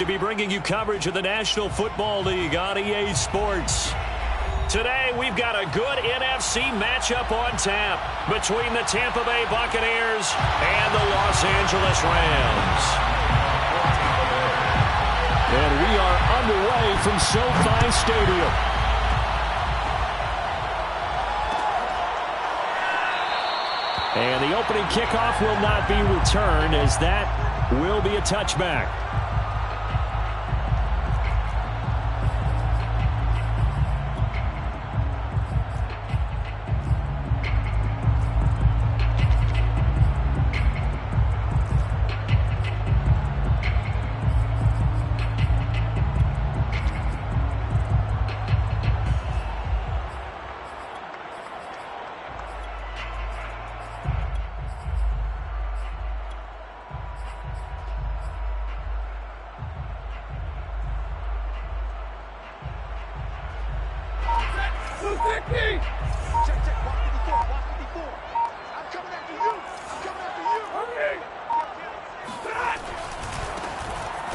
To be bringing you coverage of the National Football League on EA Sports. Today, we've got a good NFC matchup on tap between the Tampa Bay Buccaneers and the Los Angeles Rams. And we are underway from SoFi Stadium. And the opening kickoff will not be returned, as that will be a touchback.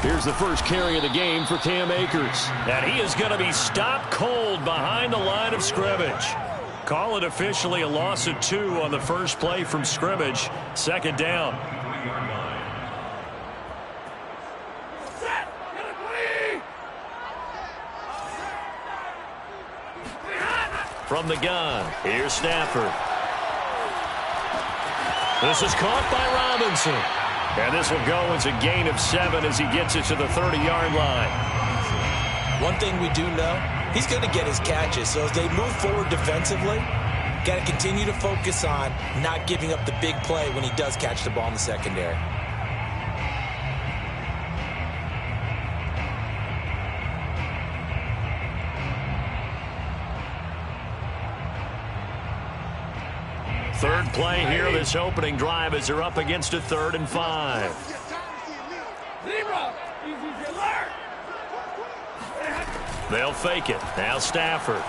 Here's the first carry of the game for Cam Akers. And he is going to be stopped cold behind the line of scrimmage. Call it officially a loss of 2 on the first play from scrimmage. Second down. From the gun, here's Stafford. This is caught by Robinson. And this will go as a gain of 7 as he gets it to the 30-yard line. One thing we do know, he's going to get his catches. So as they move forward defensively, got to continue to focus on not giving up the big play when he does catch the ball in the secondary. Third play here, this opening drive, as they're up against a 3rd and 5. They'll fake it. Now Stafford.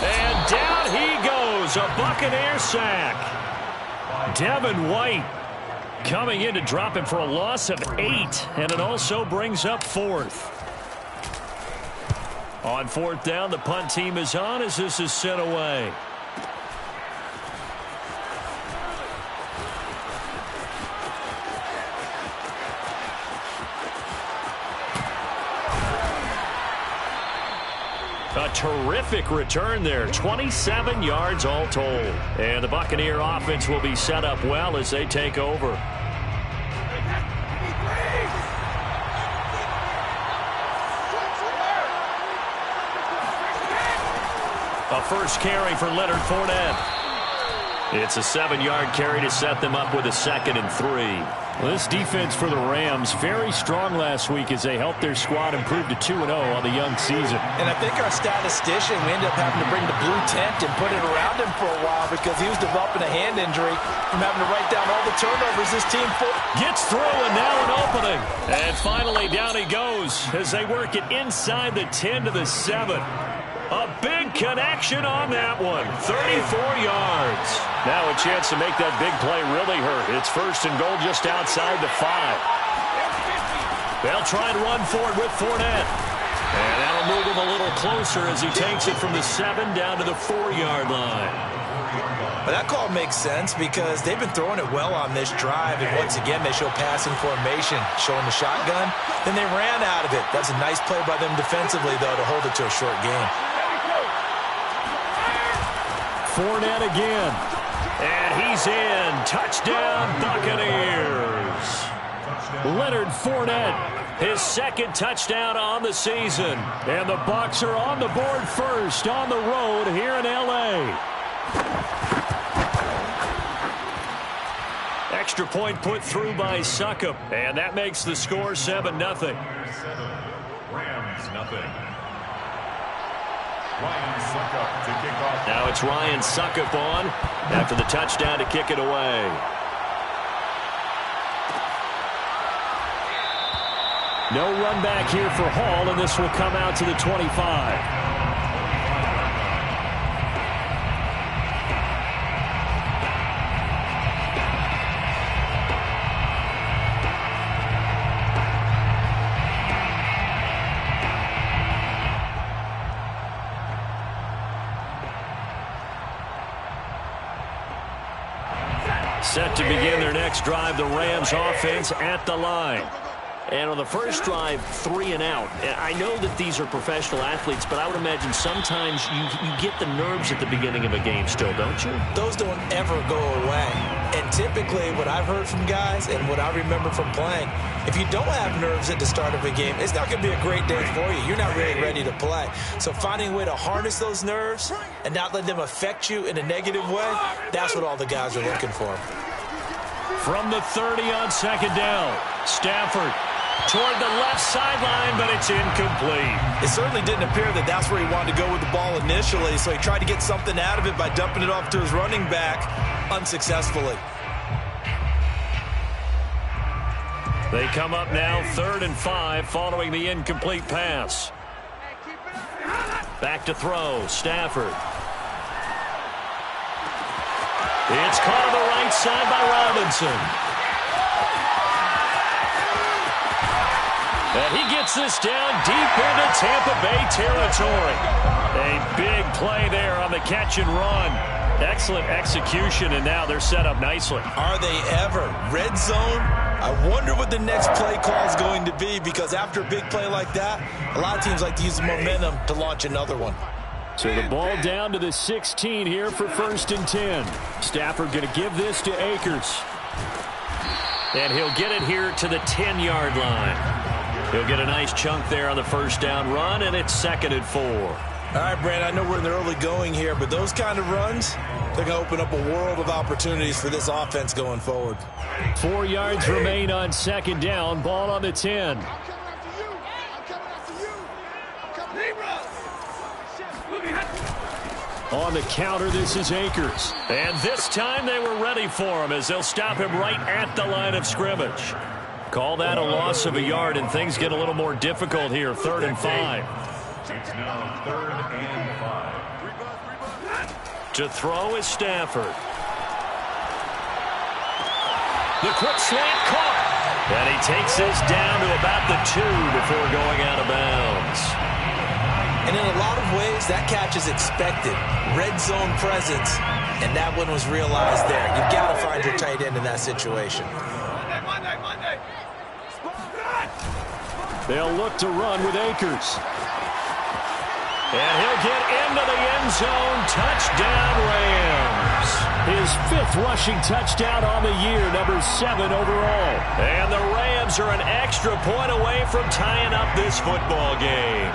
And down he goes. A Buccaneer sack. Devin White coming in to drop him for a loss of 8. And it also brings up 4th. On 4th down, the punt team is on as this is sent away. A terrific return there. 27 yards all told. And the Buccaneer offense will be set up well as they take over. A first carry for Leonard Fournette. It's a 7-yard carry to set them up with a 2nd and 3. Well, this defense for the Rams, very strong last week as they helped their squad improve to 2-0 on the young season. And I think our statistician, we ended up having to bring the blue tent and put it around him for a while because he was developing a hand injury from having to write down all the turnovers this team gets through, and now an opening. And finally down he goes as they work it inside the 10 to the 7. A big connection on that one. 34 yards. Now a chance to make that big play really hurt. It's 1st and goal just outside the 5. They'll try and run forward with Fournette. And that'll move him a little closer as he takes it from the 7 down to the 4-yard line. But that call makes sense because they've been throwing it well on this drive. And once again, they show passing formation, showing the shotgun. Then they ran out of it. That's a nice play by them defensively, though, to hold it to a short game. Fournette again. And he's in. Touchdown, Buccaneers. Leonard Fournette, his 2nd touchdown on the season. And the Bucs are on the board first on the road here in L.A. Extra point put through by Succop. And that makes the score 7-0. Rams, nothing. Ryan Succop to kick off. Now it's Ryan Succop on after the touchdown to kick it away. No run back here for Hall, and this will come out to the 25. Set to begin their next drive, the Rams offense at the line. And on the first drive, 3 and out. I know that these are professional athletes, but I would imagine sometimes you get the nerves at the beginning of a game still, don't you? Those don't ever go away. And typically what I've heard from guys and what I remember from playing, if you don't have nerves at the start of a game, it's not going to be a great day for you. You're not really ready to play. So finding a way to harness those nerves and not let them affect you in a negative way, that's what all the guys are looking for. From the 30 on second down, Stafford toward the left sideline, but it's incomplete. It certainly didn't appear that that's where he wanted to go with the ball initially, so he tried to get something out of it by dumping it off to his running back unsuccessfully. They come up now 3rd and 5 following the incomplete pass. Back to throw, Stafford. It's caught on the right side by Robinson. And he gets this down deep into Tampa Bay territory. A big play there on the catch and run. Excellent execution, and now they're set up nicely. Are they ever? Red zone? I wonder what the next play call is going to be, because after a big play like that, a lot of teams like to use the momentum to launch another one. So the ball down to the 16 here for 1st and 10. Stafford going to give this to Akers. And he'll get it here to the 10-yard line. He'll get a nice chunk there on the first down run, and it's 2nd and 4. All right, Brand, I know we're in the early going here, but those kind of runs, they're going to open up a world of opportunities for this offense going forward. 4 yards remain on 2nd down. Ball on the 10. On the counter, this is Akers. And this time they were ready for him as they'll stop him right at the line of scrimmage. Call that a loss of a yard, and things get a little more difficult here. 3rd and 5. It's now 3rd and 5. To throw is Stafford. The quick slant caught. And he takes this down to about the 2 before going out of bounds. And in a lot of ways, that catch is expected. Red zone presence, and that one was realized there. You've got to find your tight end in that situation. They'll look to run with Akers. And he'll get into the end zone. Touchdown, Rams. His 5th rushing touchdown on the year, number 7 overall. And the Rams are an extra point away from tying up this football game.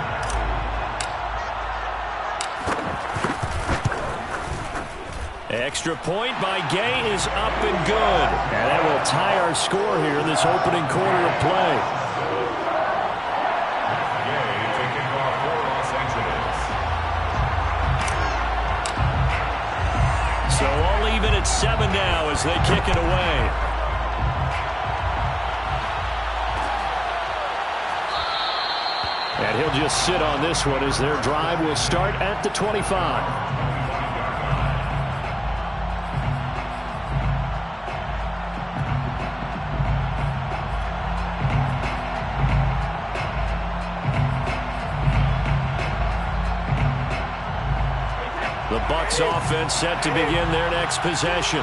Extra point by Gay is up and good. And that will tie our score here in this opening quarter of play. So all even at 7 now as they kick it away. And he'll just sit on this one as their drive will start at the 25. The Bucs offense set to begin their next possession.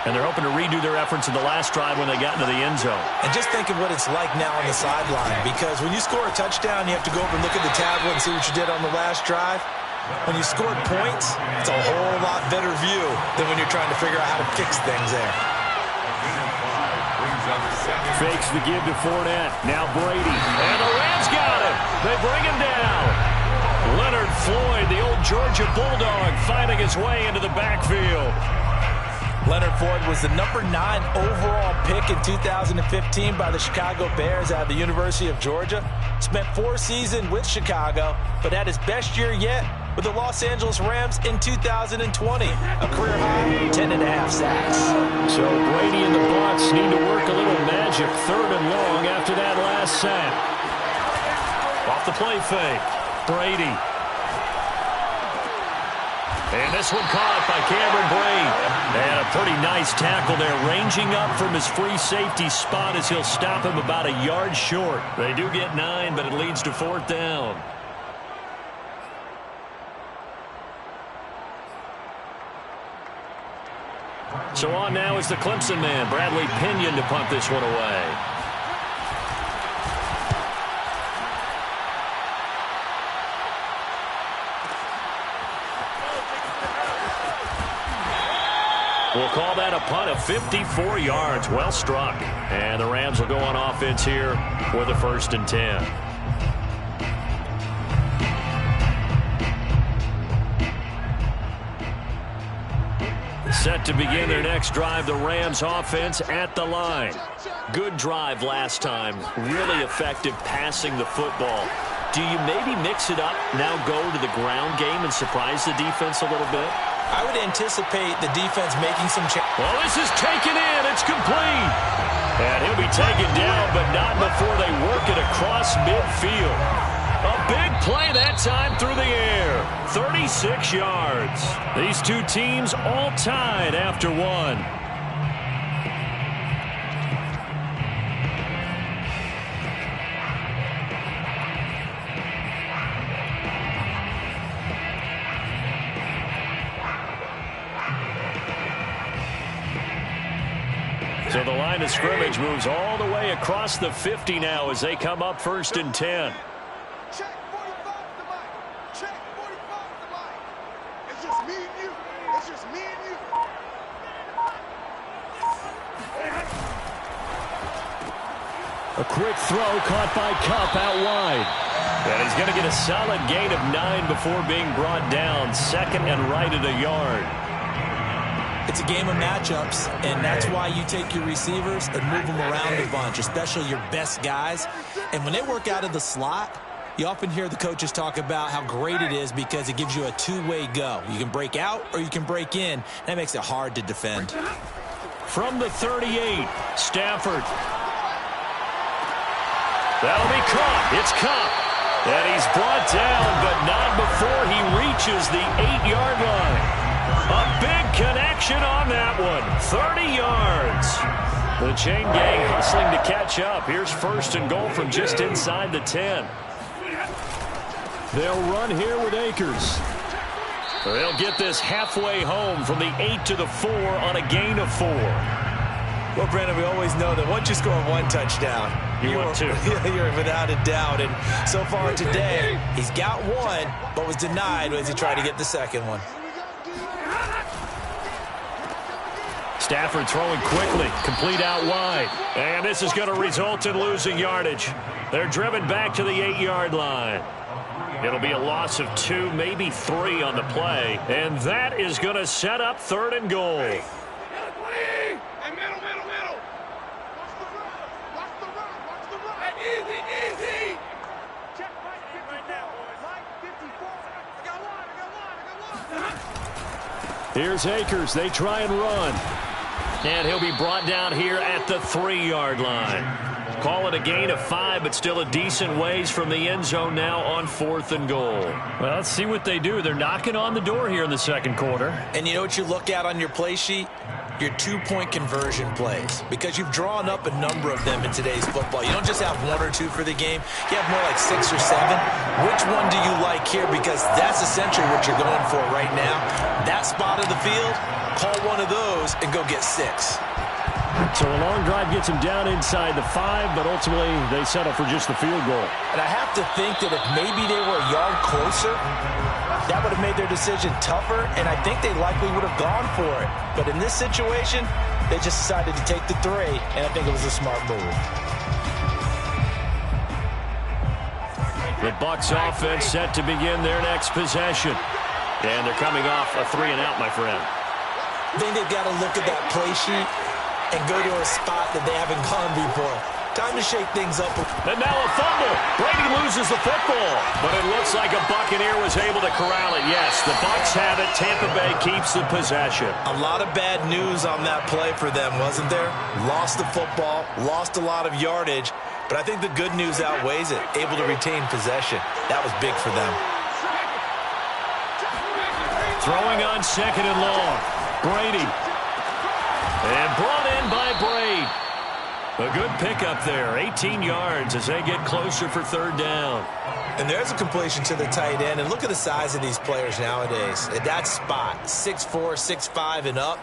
And they're hoping to redo their efforts in the last drive when they got into the end zone. And just think of what it's like now on the sideline, because when you score a touchdown, you have to go over and look at the tablet and see what you did on the last drive. When you scored points, it's a whole lot better view than when you're trying to figure out how to fix things there. Fakes the give to Fournette. Now Brady. And the Rams got him. They bring him down. Leonard Floyd, the old Georgia Bulldog, finding his way into the backfield. Leonard Floyd was the number 9 overall pick in 2015 by the Chicago Bears out of the University of Georgia. Spent 4 seasons with Chicago, but had his best year yet with the Los Angeles Rams in 2020. A career high, 10.5 sacks. So Brady and the Bucs need to work a little magic. 3rd and long after that last sack. Off the play fake. Brady. And this one caught by Cameron Brate. And a pretty nice tackle there, ranging up from his free safety spot as he'll stop him about a yard short. They do get 9, but it leads to 4th down. So So on now is the Clemson man, Bradley Pinion, to punt this one away. We'll call that a punt of 54 yards. Well struck. And the Rams will go on offense here with a 1st and 10. Set to begin their next drive, the Rams offense at the line. Good drive last time. Really effective passing the football. Do you maybe mix it up, now go to the ground game and surprise the defense a little bit? I would anticipate the defense making some changes. Well, this is taken in. It's complete. And he'll be taken down, but not before they work it across midfield. A big play that time through the air. 36 yards. These two teams all tied after one. So the line of scrimmage moves all the way across the 50 now as they come up 1st and 10. Check 45 to the mic. Check 45 to the mic. It's just me and you. It's just me and you. A quick throw caught by Kupp out wide. And he's going to get a solid gain of 9 before being brought down. 2nd and right at a yard. It's a game of matchups, and that's why you take your receivers and move them around a bunch, especially your best guys. And when they work out of the slot, you often hear the coaches talk about how great it is because it gives you a two-way go. You can break out or you can break in. That makes it hard to defend. From the 38, Stafford. That'll be caught. It's Kupp. And he's brought down, but not before he reaches the 8-yard line. A big connection on that one. 30 yards. The chain gang hustling to catch up. Here's 1st and goal from just inside the 10. They'll run here with Akers. They'll get this halfway home from the 8 to the 4 on a gain of 4. Well, Brandon, we always know that once you score one touchdown, you're without a doubt. And so far today, he's got one, but was denied as he tried to get the second one. Stafford throwing quickly, complete out wide. And this is going to result in losing yardage. They're driven back to the 8-yard line. It'll be a loss of 2, maybe 3 on the play. And that is going to set up 3rd and goal. Here's Akers. They try and run. And he'll be brought down here at the 3-yard line. Call it a gain of 5, but still a decent ways from the end zone now on 4th and goal. Well, let's see what they do. They're knocking on the door here in the 2nd quarter. And you know what you look at on your play sheet? Your 2-point conversion plays, because you've drawn up a number of them in today's football. You don't just have 1 or 2 for the game. You have more like 6 or 7. Which one do you like here? Because that's essentially what you're going for right now. That spot of the field, call one of those and go get 6. So a long drive gets them down inside the 5, but ultimately they settle for just the field goal. And I have to think that if maybe they were a yard closer, that would have made their decision tougher, and I think they likely would have gone for it. But in this situation, they just decided to take the 3, and I think it was a smart move. The Bucs offense set to begin their next possession. And they're coming off a 3-and-out, my friend. I think they've got to look at that play sheet and go to a spot that they haven't gone before. Time to shake things up. And now a fumble. Brady loses the football. But it looks like a Buccaneer was able to corral it. Yes, the Bucs have it. Tampa Bay keeps the possession. A lot of bad news on that play for them, wasn't there? Lost the football, lost a lot of yardage. But I think the good news outweighs it. Able to retain possession. That was big for them. Throwing on 2nd and long. Brady. And brought in by Brady. A good pickup there, 18 yards as they get closer for 3rd down. And there's a completion to the tight end. And look at the size of these players nowadays. At that spot, 6'4", 6'5", and up.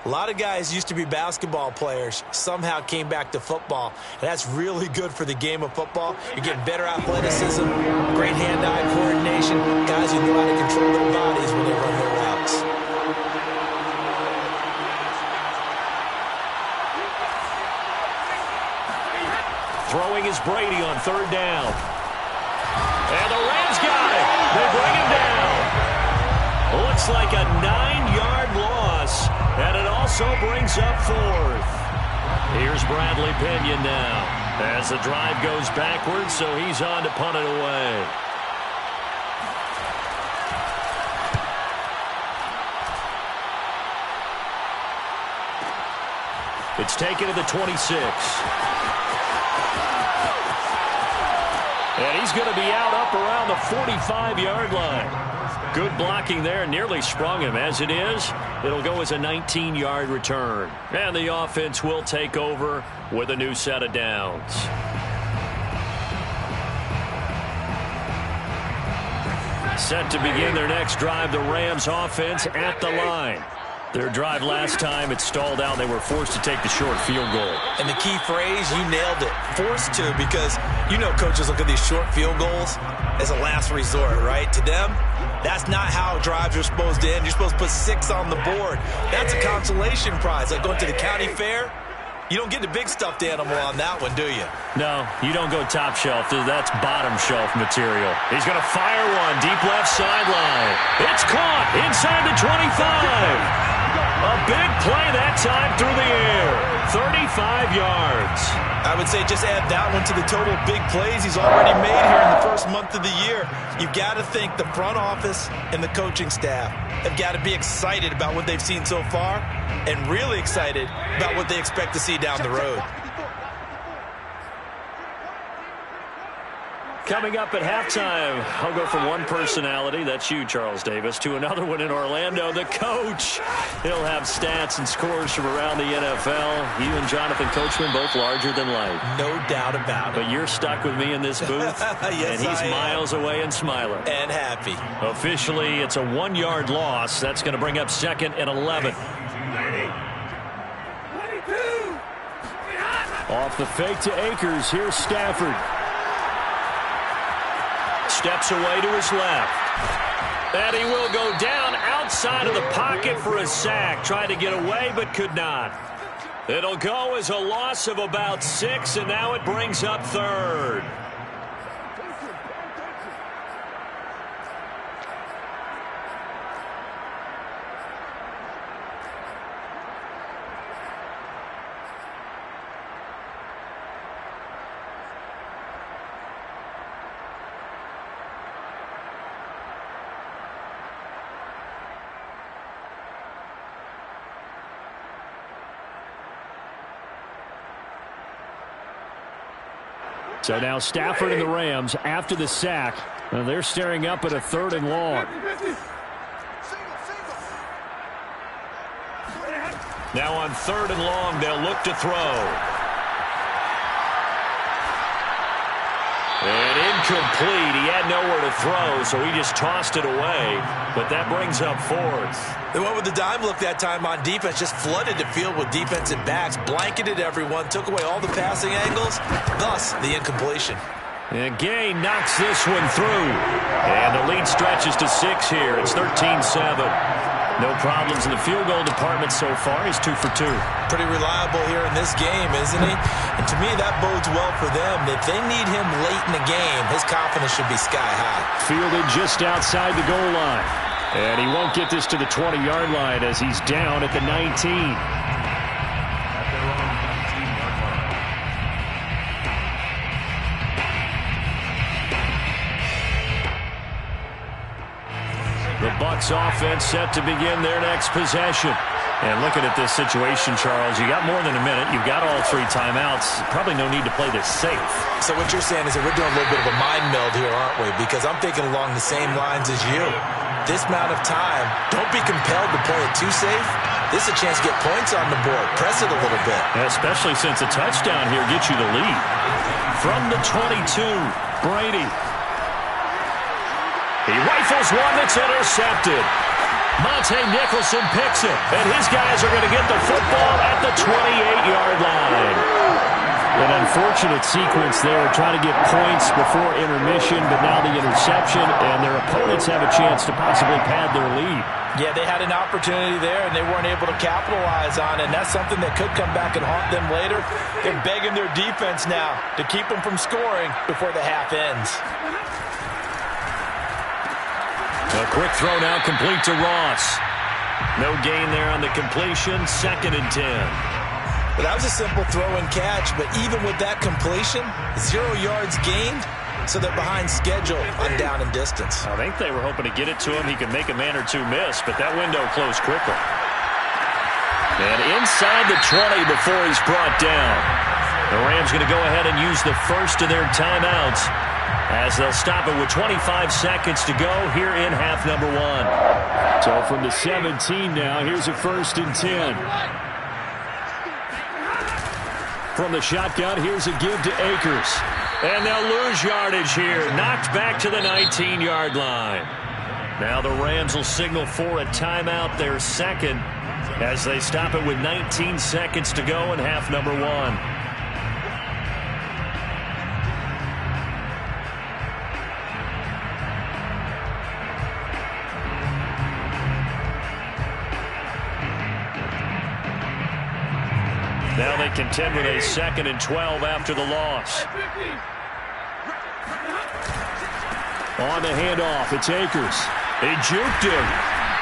A lot of guys used to be basketball players, somehow came back to football. And that's really good for the game of football. You're getting better athleticism, great hand-eye coordination, guys who know how to control their bodies when they run their routes. Throwing is Brady on third down. And the Rams got it. They bring him down. Looks like a 9-yard loss, and it also brings up fourth. Here's Bradley Pinion now as the drive goes backwards, so he's on to punt it away. It's taken to the 26. And he's going to be out up around the 45-yard line. Good blocking there, nearly sprung him. As it is, it'll go as a 19-yard return. And the offense will take over with a new set of downs. Set to begin their next drive, the Rams offense at the line. Their drive last time, it stalled out. They were forced to take the short field goal. And the key phrase, you nailed it. Forced to, because you know coaches look at these short field goals as a last resort, right? To them, that's not how drives are supposed to end. You're supposed to put 6 on the board. That's a consolation prize. Like going to the county fair, you don't get the big stuffed animal on that one, do you? No, you don't go top shelf. That's bottom shelf material. He's going to fire one deep left sideline. It's caught inside the 25. A big play that time through the air. 35 yards. I would say just add that one to the total big plays he's already made here in the first month of the year. You've got to think the front office and the coaching staff have got to be excited about what they've seen so far and really excited about what they expect to see down the road. Coming up at halftime, I'll go from one personality, that's you, Charles Davis, to another one in Orlando, the coach. He'll have stats and scores from around the NFL. You and Jonathan Coachman, both larger than life. No doubt about it. But you're stuck with me in this booth, yes, and he's miles away and smiling. And happy. Officially, it's a 1-yard loss. That's going to bring up 2nd and 11. Off the fake to Akers, here's Stafford. Steps away to his left. And he will go down outside of the pocket for a sack. Tried to get away, but could not. It'll go as a loss of about 6, and now it brings up 3rd. So now Stafford and the Rams after the sack. They're staring up at a 3rd and long. Now on 3rd and long, they'll look to throw. And incomplete. He had nowhere to throw, so he just tossed it away. But that brings up 4th. They went with the dime look that time on defense, just flooded the field with defensive backs, blanketed everyone, took away all the passing angles, thus the incompletion. And Gay knocks this one through. And the lead stretches to 6 here. It's 13-7. No problems in the field goal department so far. He's 2 for 2. Pretty reliable here in this game, isn't he? And to me, that bodes well for them. If they need him late in the game, his confidence should be sky high. Fielded just outside the goal line. And he won't get this to the 20-yard line as he's down at the 19. The Bucs offense set to begin their next possession. And looking at this situation, Charles, you got more than a minute. You've got all 3 timeouts. Probably no need to play this safe. So what you're saying is that we're doing a little bit of a mind meld here, aren't we? Because I'm thinking along the same lines as you. This amount of time, don't be compelled to play it too safe. This is a chance to get points on the board. Press it a little bit. Yeah, especially since a touchdown here gets you the lead. From the 22, Brady. He rifles one that's intercepted. Monte Nicholson picks it, and his guys are going to get the football at the 28-yard line. An unfortunate sequence there, trying to get points before intermission, but now the interception, and their opponents have a chance to possibly pad their lead. Yeah, they had an opportunity there, and they weren't able to capitalize on it, and that's something that could come back and haunt them later. They're begging their defense now to keep them from scoring before the half ends. A quick throw now complete to Ross. No gain there on the completion, 2nd and 10. But that was a simple throw and catch, but even with that completion, 0 yards gained, so they're behind schedule on down and distance. I think they were hoping to get it to him. He could make a man or two miss, but that window closed quickly. And inside the 20 before he's brought down. The Rams going to go ahead and use the first of their timeouts as they'll stop it with 25 seconds to go here in half number 1. So from the 17 now, here's a 1st and 10. From the shotgun, here's a give to Akers. And they'll lose yardage here. Knocked back to the 19-yard line. Now the Rams will signal for a timeout, their 2nd, as they stop it with 19 seconds to go in half number 1. Now they contend with a 2nd and 12 after the loss. On the handoff, it's Akers. He juked him.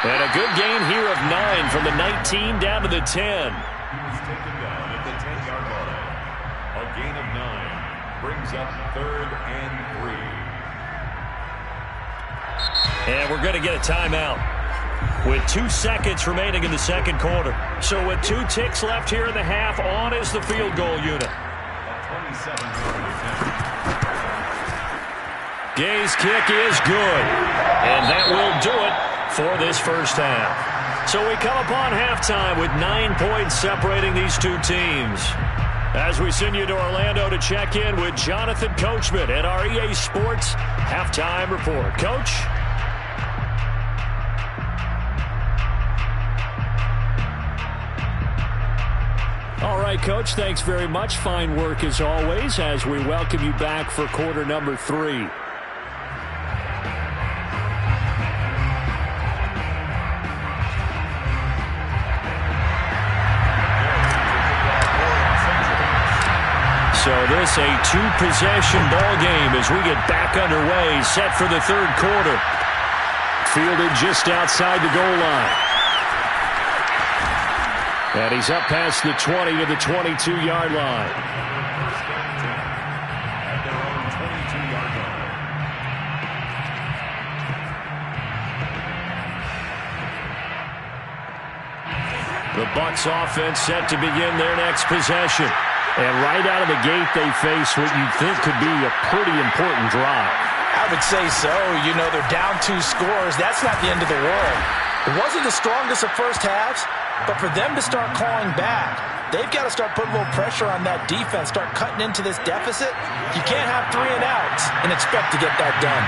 And a good gain here of 9 from the 19 down to the 10. He's taken down at the 10-yard line. A gain of 9 brings up 3rd and 3. And we're going to get a timeout with 2 seconds remaining in the 2nd quarter. So with 2 ticks left here in the half, on is the field goal unit. Gay's kick is good. And that will do it for this first half. So we come upon halftime with 9 points separating these two teams. As we send you to Orlando to check in with Jonathan Coachman at our EA Sports Halftime Report. Coach? All right, Coach, thanks very much. Fine work as always as we welcome you back for quarter number 3. So this a 2-possession ball game as we get back underway, set for the 3rd quarter. Fielded just outside the goal line. And he's up past the 20 to the 22-yard line. The Bucs offense set to begin their next possession. And right out of the gate, they face what you'd think could be a pretty important drive. I would say so. You know, they're down 2 scores. That's not the end of the world. It wasn't the strongest of first halves, but for them to start clawing back, they've got to start putting a little pressure on that defense, start cutting into this deficit. You can't have 3 and outs and expect to get that done.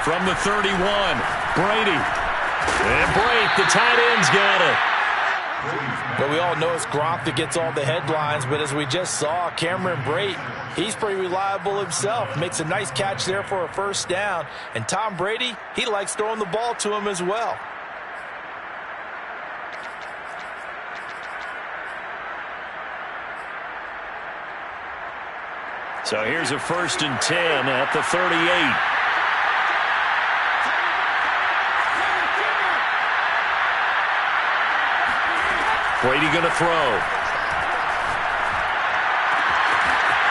From the 31, Brady. And Brate, the tight end's got it. Well, we all know it's Gronk that gets all the headlines, but as we just saw, Cameron Brate, he's pretty reliable himself. Makes a nice catch there for a first down. And Tom Brady, he likes throwing the ball to him as well. So here's a 1st and 10 at the 38. Brady going to throw.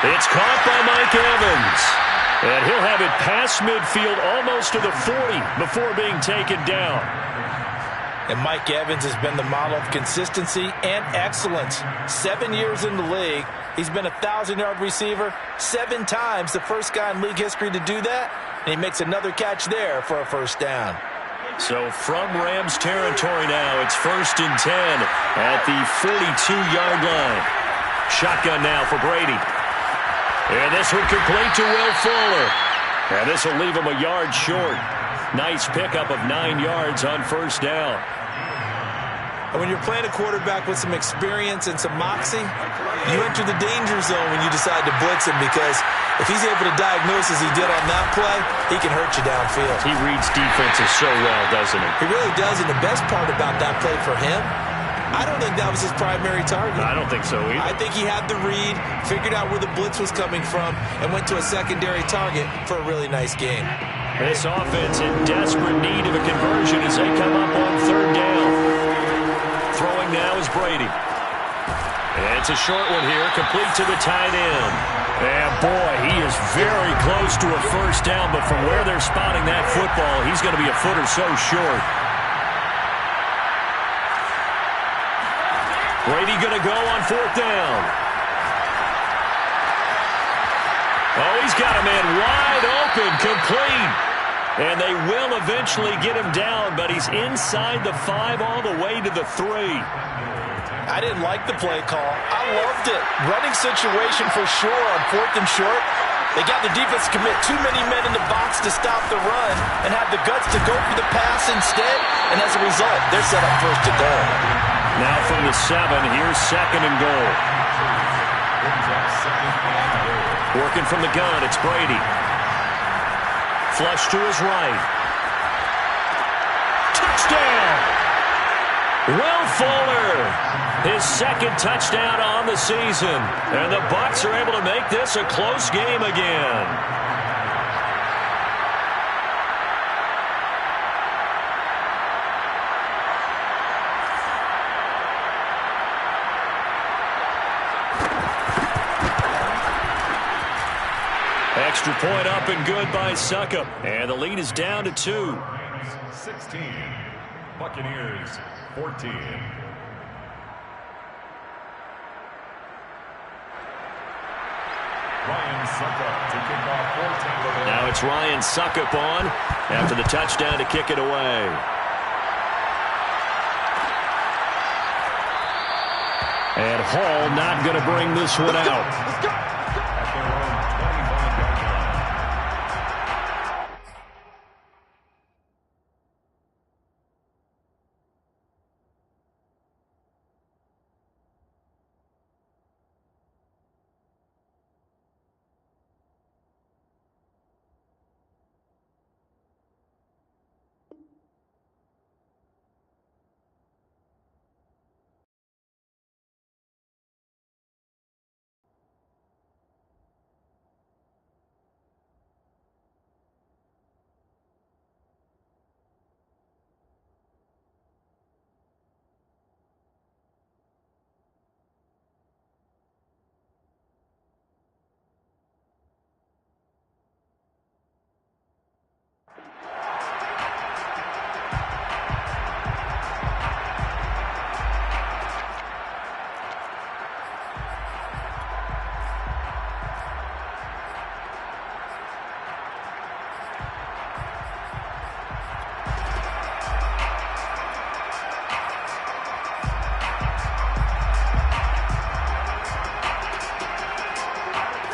It's caught by Mike Evans. And he'll have it past midfield almost to the 40 before being taken down. And Mike Evans has been the model of consistency and excellence. 7 years in the league. He's been a 1,000-yard receiver 7 times, the first guy in league history to do that. And he makes another catch there for a first down. So from Rams territory now, it's 1st and 10 at the 42-yard line. Shotgun now for Brady. And this one complete to Will Fuller. And this will leave him a yard short. Nice pickup of 9 yards on first down. And when you're playing a quarterback with some experience and some moxie, you enter the danger zone when you decide to blitz him, because if he's able to diagnose as he did on that play, he can hurt you downfield. He reads defenses so well, doesn't he? He really does, and the best part about that play for him, I don't think that was his primary target. I don't think so either. I think he had the read, figured out where the blitz was coming from, and went to a secondary target for a really nice game. This offense in desperate need of a conversion as they come up on third down. Throwing now is Brady. And it's a short one here, complete to the tight end. And boy, he is very close to a first down, but from where they're spotting that football, he's going to be a foot or so short. Brady going to go on fourth down. Oh, he's got a man wide open, complete. And they will eventually get him down, but he's inside the 5 all the way to the 3. I didn't like the play call. I loved it. Running situation for sure on fourth and short. They got the defense to commit too many men in the box to stop the run and have the guts to go for the pass instead. And as a result, they're set up first to goal. Now from the 7, here's second and goal. Working from the gun, it's Brady. Flush to his right. Touchdown! Will Fuller, his second touchdown on the season. And the Bucs are able to make this a close game again. Extra point up and good by Succop. And the lead is down to 2. 16. Buccaneers 14. Ryan Succop to kick off 14. Now it's Ryan Succop on after the touchdown to kick it away. And Hall not going to bring this one out.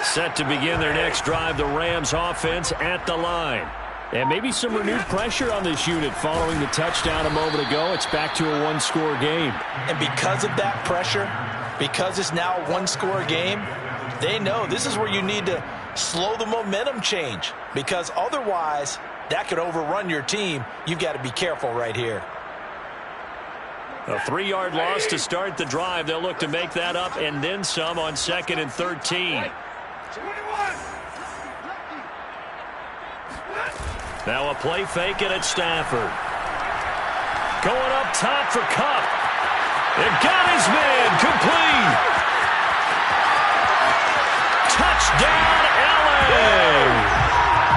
Set to begin their next drive, the Rams offense at the line. And maybe some renewed pressure on this unit following the touchdown a moment ago. It's back to a one-score game. And because of that pressure, because it's now a one-score game, they know this is where you need to slow the momentum change, because otherwise that could overrun your team. You've got to be careful right here. A 3-yard loss to start the drive. They'll look to make that up and then some on 2nd and 13. Now a play fake it at Stafford. Going up top for Kupp. It got his man complete. Touchdown, LA.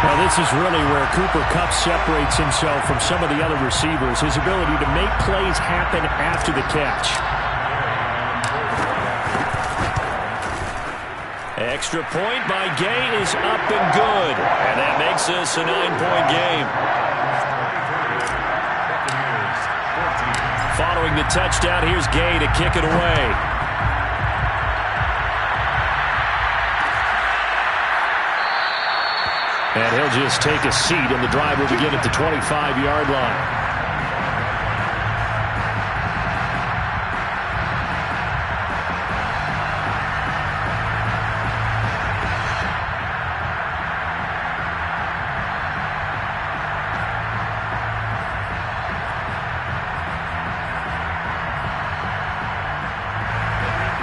Now this is really where Cooper Kupp separates himself from some of the other receivers. His ability to make plays happen after the catch. Extra point by Gay is up and good. And that makes this a 9-point game. Following the touchdown, here's Gay to kick it away. And he'll just take a seat, and the drive will begin at the 25-yard line.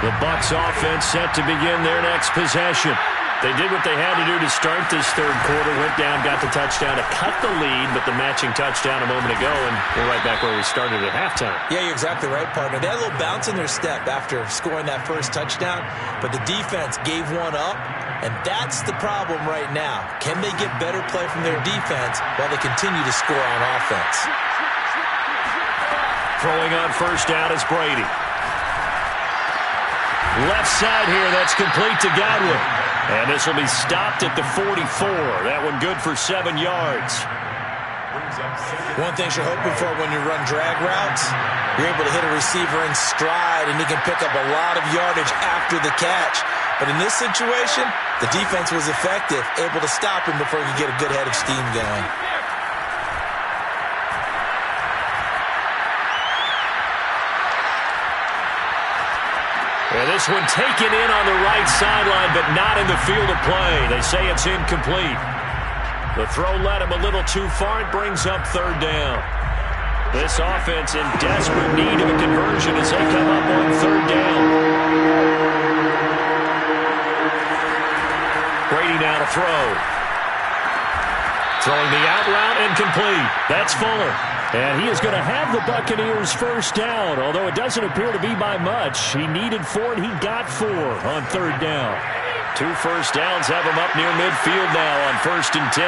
The Bucs offense set to begin their next possession. They did what they had to do to start this third quarter. Went down, got the touchdown to cut the lead, but the matching touchdown a moment ago, and we're right back where we started at halftime. Yeah, you're exactly right, partner. They had a little bounce in their step after scoring that first touchdown, but the defense gave one up, and that's the problem right now. Can they get better play from their defense while they continue to score on offense? Throwing on first down is Brady. Left side here, that's complete to Godwin. And this will be stopped at the 44. That one good for 7 yards. One thing you're hoping for when you run drag routes, you're able to hit a receiver in stride, and he can pick up a lot of yardage after the catch. But in this situation, the defense was effective, able to stop him before he could get a good head of steam going. And this one taken in on the right sideline, but not in the field of play. They say it's incomplete. The throw led him a little too far. It brings up third down. This offense in desperate need of a conversion as they come up on third down. Brady now to throw. Throwing the out route and complete. That's Fuller. And he is going to have the Buccaneers first down, although it doesn't appear to be by much. He needed 4, and he got 4 on third down. 2 first downs have him up near midfield now on 1st and 10.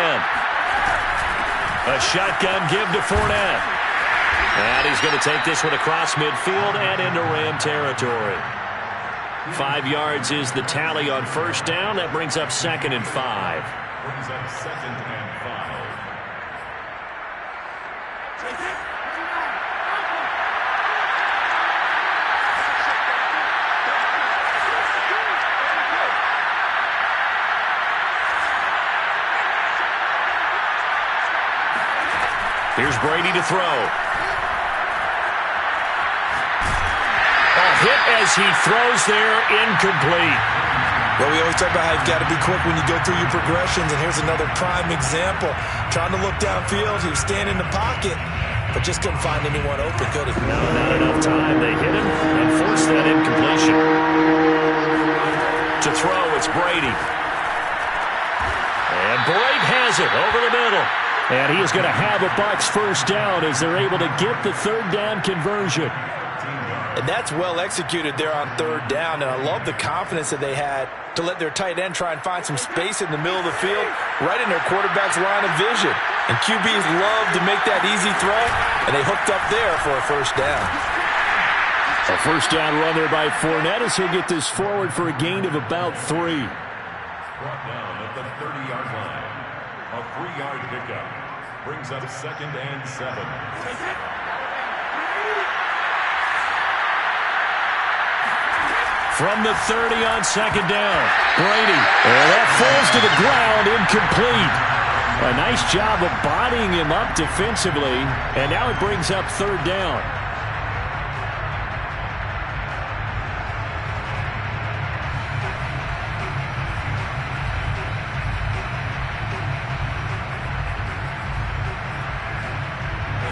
A shotgun give to Fournette. And he's going to take this one across midfield and into Ram territory. 5 yards is the tally on first down. That brings up 2nd and 5. Brings up 2nd and 5. Here's Brady to throw. A hit as he throws there, incomplete. Well, we always talk about how you've got to be quick when you go through your progressions, and here's another prime example. Trying to look downfield, he was standing in the pocket, but just couldn't find anyone open, could he? No, not enough time. They hit him and forced that incompletion. To throw, it's Brady. And Brady has it over the middle. And he is going to have a Bucs first down as they're able to get the third down conversion. And that's well executed there on third down. And I love the confidence that they had to let their tight end try and find some space in the middle of the field, right in their quarterback's line of vision. And QBs love to make that easy throw, and they hooked up there for a first down. A first down run there by Fournette as he'll get this forward for a gain of about 3. Brought down at the 30-yard line. A 3-yard pickup brings up 2nd and 7. From the 30 on 2nd down, Brady. And that falls to the ground, incomplete. A nice job of bodying him up defensively, and now it brings up third down.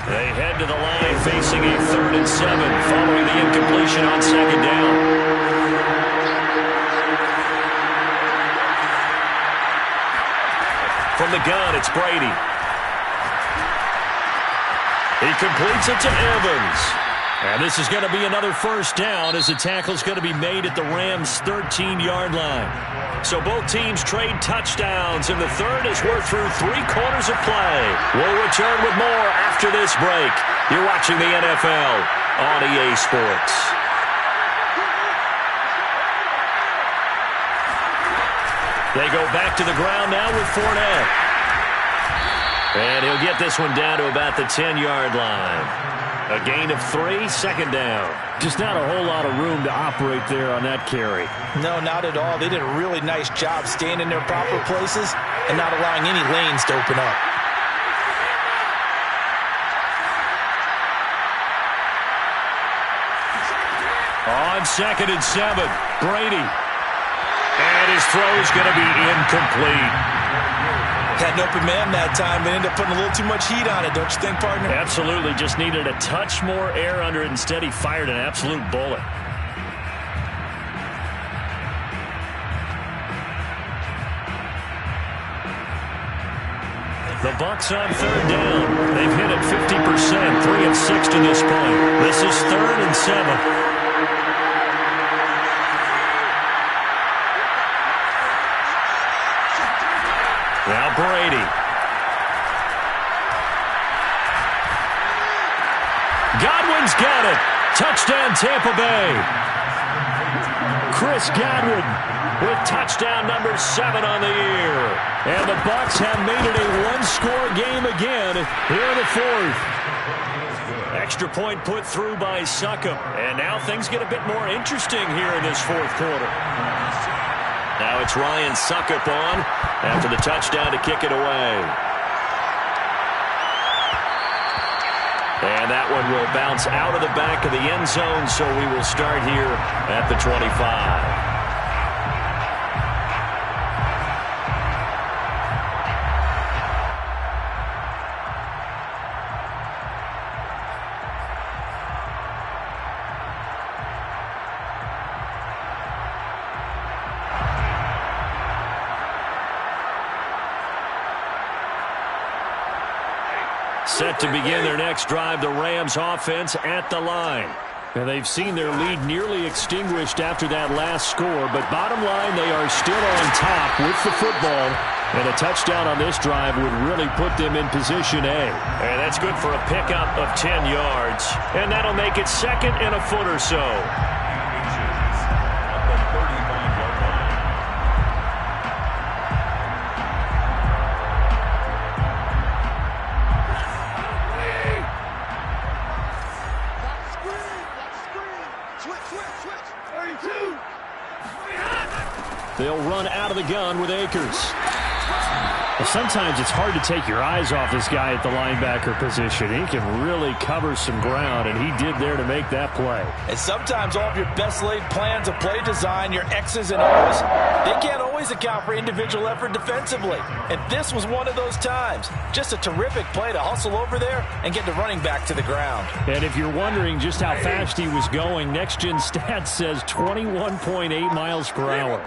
They head to the line facing a 3rd and 7 following the incompletion on 2nd down. From the gun, it's Brady. He completes it to Evans. And this is going to be another first down as the tackle is going to be made at the Rams' 13-yard line. So both teams trade touchdowns in the third as we're through 3 quarters of play. We'll return with more after this break. You're watching the NFL on EA Sports. They go back to the ground now with Fournette. And he'll get this one down to about the 10-yard line. A gain of 3, second down. Just not a whole lot of room to operate there on that carry. No, not at all. They did a really nice job staying in their proper places and not allowing any lanes to open up. On 2nd and 7, Brady. And his throw's going to be incomplete. Had an open man that time, but ended up putting a little too much heat on it, don't you think, partner? Absolutely. Just needed a touch more air under it. Instead, he fired an absolute bullet. The Bucs on 3rd down. They've hit it 50%, 3 of 6 to this point. This is 3rd and 7. Now Brady. Godwin's got it. Touchdown Tampa Bay. Chris Godwin with touchdown number 7 on the year. And the Bucs have made it a one-score game again here in the 4th. Extra point put through by Succop. And now things get a bit more interesting here in this 4th quarter. Now it's Ryan Succop on after the touchdown to kick it away. And that one will bounce out of the back of the end zone, so we will start here at the 25. Set to begin their next drive, the Rams offense at the line. And they've seen their lead nearly extinguished after that last score, but bottom line, they are still on top with the football. And a touchdown on this drive would really put them in position A. And that's good for a pickup of 10 yards. And that'll make it 2nd and a foot or so. They'll run out of the gun with Akers. Well, sometimes it's hard to take your eyes off this guy at the linebacker position. He can really cover some ground, and he did there to make that play. And sometimes all of your best laid plans of play design, your X's and O's, they can't always account for individual effort defensively. And this was one of those times. Just a terrific play to hustle over there and get the running back to the ground. And if you're wondering just how fast he was going, Next Gen Stats says 21.8 miles per hour.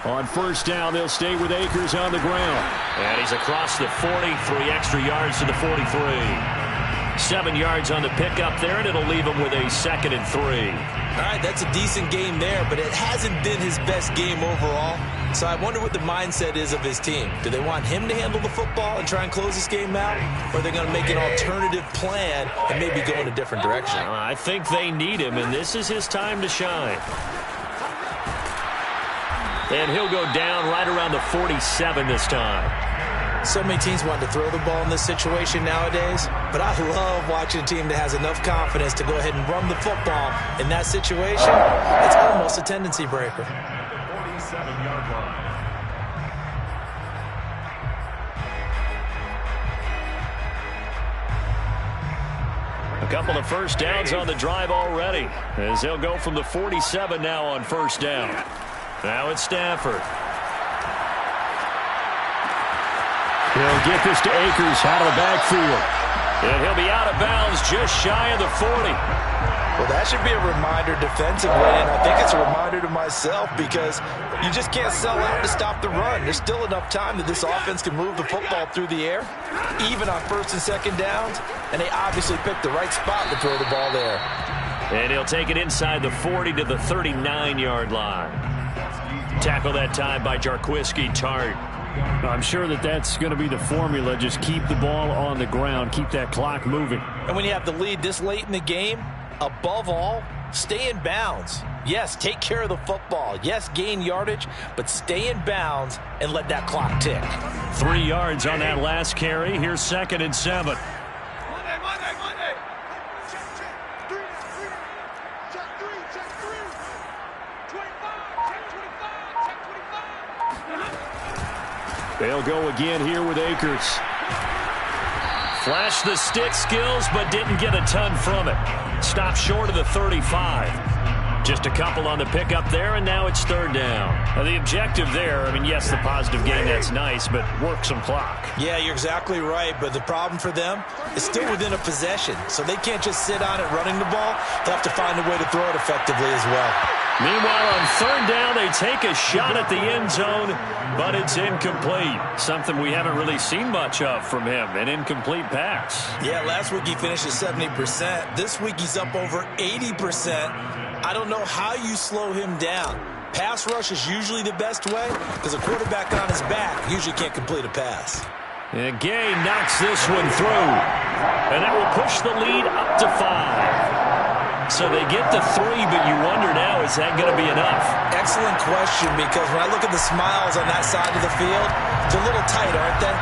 On 1st down, they'll stay with Akers on the ground. And he's across the 40, 3 extra yards to the 43. 7 yards on the pickup there, and it'll leave him with a 2nd and 3. All right, that's a decent game there, but it hasn't been his best game overall. So I wonder what the mindset is of his team. Do they want him to handle the football and try and close this game out? Or are they going to make an alternative plan and maybe go in a different direction? I think they need him, and this is his time to shine. And he'll go down right around the 47 this time. So many teams want to throw the ball in this situation nowadays, but I love watching a team that has enough confidence to go ahead and run the football in that situation. It's almost a tendency breaker. 47-yard line. A couple of first downs on the drive already, as they'll go from the 47 now on 1st down. Now it's Stafford. He'll get this to Akers out of the backfield. And he'll be out of bounds just shy of the 40. Well, that should be a reminder defensively, and I think it's a reminder to myself because you just can't sell out to stop the run. There's still enough time that this offense can move the football through the air, even on 1st and 2nd downs, and they obviously picked the right spot to throw the ball there. And he'll take it inside the 40 to the 39-yard line. Tackle that time by Jarquiski Tart. I'm sure that's going to be the formula. Just keep the ball on the ground. Keep that clock moving. And when you have the lead this late in the game, Above all, stay in bounds. Yes, take care of the football. Yes, gain yardage, but stay in bounds and let that clock tick. 3 yards on that last carry. Here's 2nd and 7. Monday. Check. Three. Check three. 25. Check 25. They'll go again here with Akers. Flashed the stick skills, but didn't get a ton from it. Stopped short of the 35. Just a couple on the pickup there, and now it's 3rd down. Now the objective there, I mean, yes, the positive gain, that's nice, but work some clock. Yeah, you're exactly right, but the problem for them is still within a possession, so they can't just sit on it running the ball. They'll have to find a way to throw it effectively as well. Meanwhile, on 3rd down, they take a shot at the end zone, but it's incomplete. Something we haven't really seen much of from him, an incomplete pass. Yeah, last week he finished at 70%. This week he's up over 80%. I don't know how you slow him down. Pass rush is usually the best way because a quarterback on his back usually can't complete a pass. And Gay knocks this one through, and that will push the lead up to 5. So they get to 3, but you wonder now, is that going to be enough? Excellent question, because when I look at the smiles on that side of the field, they're a little tight, aren't they?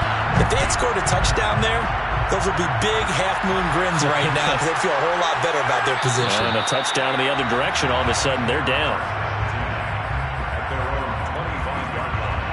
If they had scored a touchdown there, those would be big half-moon grins right now because they'd feel a whole lot better about their position. And a touchdown in the other direction, all of a sudden they're down. At their own 25-yard line.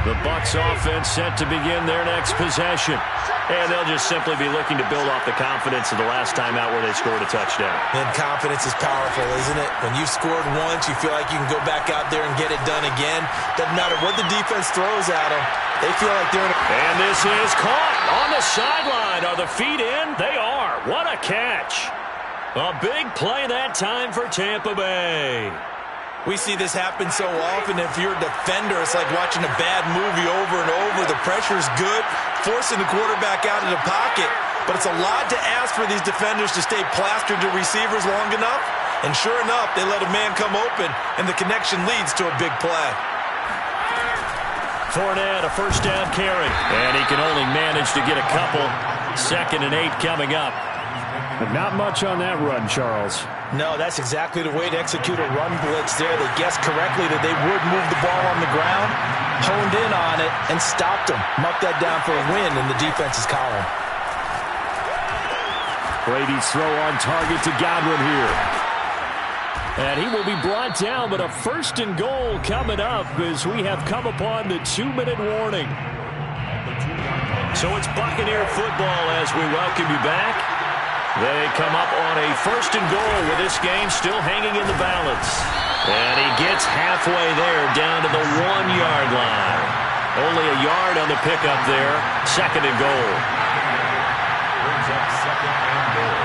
The Bucs offense set to begin their next possession. And they'll just simply be looking to build off the confidence of the last time out where they scored a touchdown. And confidence is powerful, isn't it? When you've scored once, you feel like you can go back out there and get it done again. Doesn't matter what the defense throws at them. They feel like they're in a... And this is caught on the sideline. Are the feet in? They are. What a catch. A big play that time for Tampa Bay. We see this happen so often. If you're a defender, it's like watching a bad movie over and over. The pressure's good, forcing the quarterback out of the pocket. But it's a lot to ask for these defenders to stay plastered to receivers long enough. And sure enough, they let a man come open, and the connection leads to a big play. Fournette, a 1st down carry. And he can only manage to get a couple. 2nd and 8 coming up. But not much on that run, Charles. No, that's exactly the way to execute a run blitz there. They guessed correctly that they would move the ball on the ground, honed in on it, and stopped them. Mucked that down for a win in the defense's column. Brady's throw on target to Godwin here. And he will be brought down, but a 1st and goal coming up as we have come upon the 2-minute warning. So it's Buccaneer football as we welcome you back. They come up on a 1st and goal with this game still hanging in the balance. And he gets halfway there down to the 1-yard line. Only a yard on the pickup there. 2nd and goal. Brings up 2nd and goal.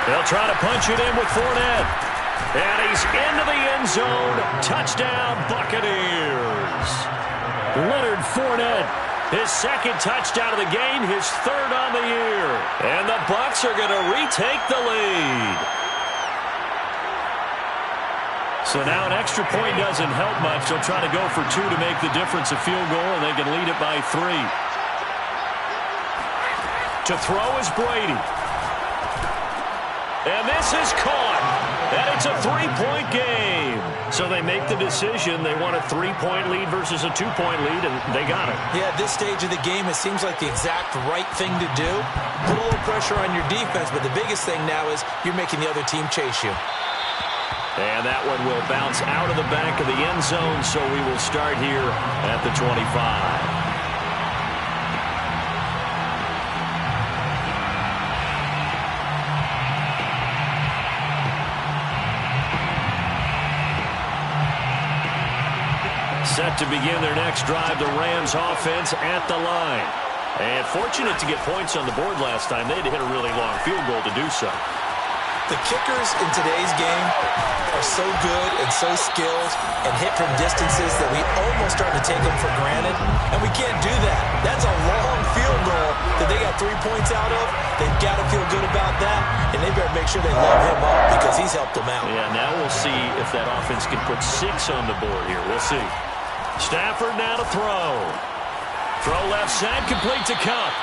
They'll try to punch it in with Fournette. And he's into the end zone. Touchdown, Buccaneers. Leonard Fournette. His 2nd touchdown of the game, his 3rd on the year. And the Bucs are going to retake the lead. So now an extra point doesn't help much. They'll try to go for 2 to make the difference a field goal, and they can lead it by 3. To throw is Brady. And this is caught. And it's a 3-point game. So they make the decision. They want a 3-point lead versus a 2-point lead, and they got it. Yeah, at this stage of the game, it seems like the exact right thing to do. Put a little pressure on your defense, but the biggest thing now is you're making the other team chase you. And that one will bounce out of the back of the end zone, so we will start here at the 25. Set to begin their next drive, the Rams offense at the line. And fortunate to get points on the board last time. They had to hit a really long field goal to do so. The kickers in today's game are so good and so skilled and hit from distances that we almost start to take them for granted. And we can't do that. That's a long field goal that they got 3 points out of. They've got to feel good about that. And they better make sure they load him up because he's helped them out. Yeah, now we'll see if that offense can put 6 on the board here. We'll see. Stafford now to throw. Throw left side, complete to Kupp.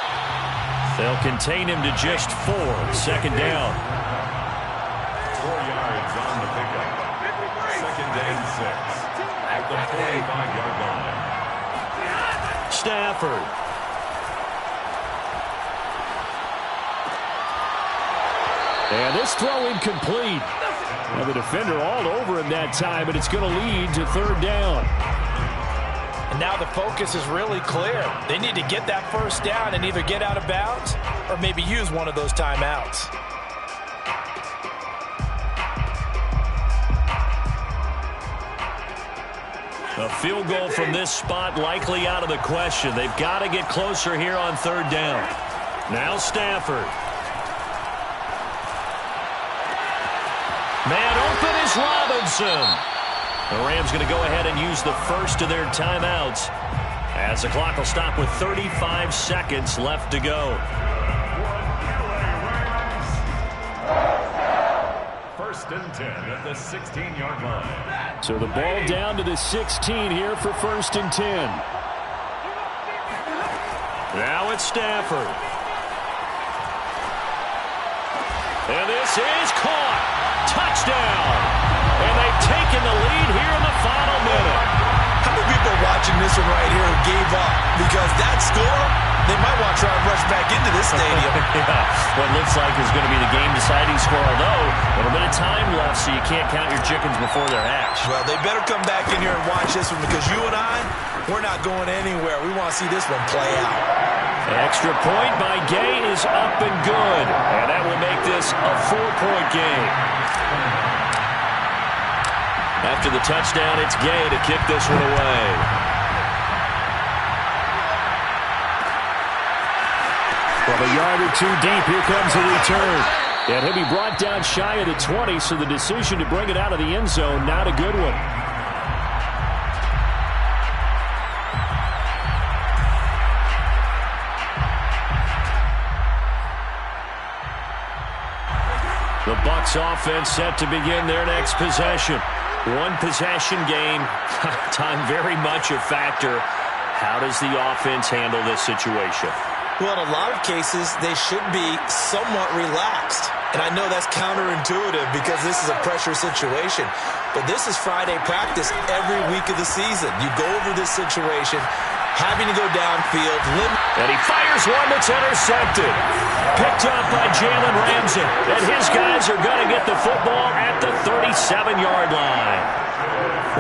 They'll contain him to just 4. Second down. 4 yards on the pickup. Second and 6 at the 45-yard line. Stafford. And this throw incomplete. Now the defender all over him that time, and it's going to lead to third down. And now the focus is really clear. They need to get that first down and either get out of bounds or maybe use one of those timeouts. A field goal from this spot likely out of the question. They've got to get closer here on third down. Now Stafford. Man open is Robinson. The Rams going to go ahead and use the first of their timeouts as the clock will stop with 35 seconds left to go. First and 10 at the 16-yard line. So the ball down to the 16 here for first and 10. Now it's Stafford. And this is caught. Touchdown. And they've taken the lead here in the final minute. How many people watching this one right here who gave up? Because that score, they might want to try and rush back into this stadium. Yeah, what looks like is going to be the game-deciding score, although a little bit of time left, so you can't count your chickens before they're hatched. Well, they better come back in here and watch this one because you and I, we're not going anywhere. We want to see this one play out. An extra point by Gay is up and good, and that will make this a 4-point game. After the touchdown, it's Gay to kick this one away. From a yard or two deep, here comes the return. And he'll be brought down shy of the 20, so the decision to bring it out of the end zone, not a good one. The Bucs offense set to begin their next possession. One possession game, time very much a factor. How does the offense handle this situation? Well, in a lot of cases, they should be somewhat relaxed. And I know that's counterintuitive because this is a pressure situation. But this is Friday practice every week of the season. You go over this situation, having to go downfield. And he fires one that's intercepted. Picked up by Jalen Ramsey. And his guys are going to get the football at the 37-yard line.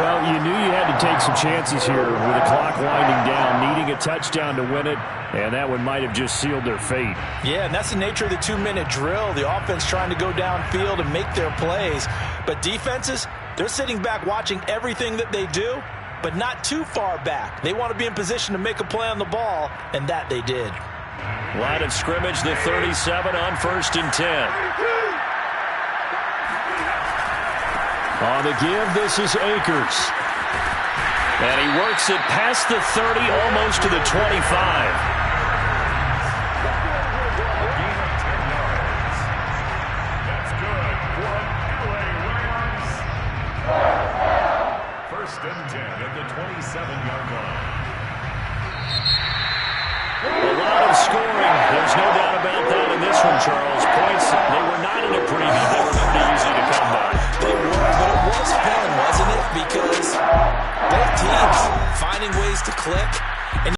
Well, you knew you had to take some chances here with the clock winding down, needing a touchdown to win it, and that one might have just sealed their fate. Yeah, and that's the nature of the 2-minute drill. The offense trying to go downfield and make their plays. But defenses, they're sitting back watching everything that they do, but not too far back. They want to be in position to make a play on the ball, and that they did. Line of scrimmage, the 37 on first and 10. On the give, this is Akers. And he works it past the 30, almost to the 25. First and 10 at the 27-yard line. A lot of scoring. There's no doubt about that in this one, Charles. Points, they were not in a preview. They were going to be easy to come by. They were, but it was fun, wasn't it? Because both teams finding ways to click,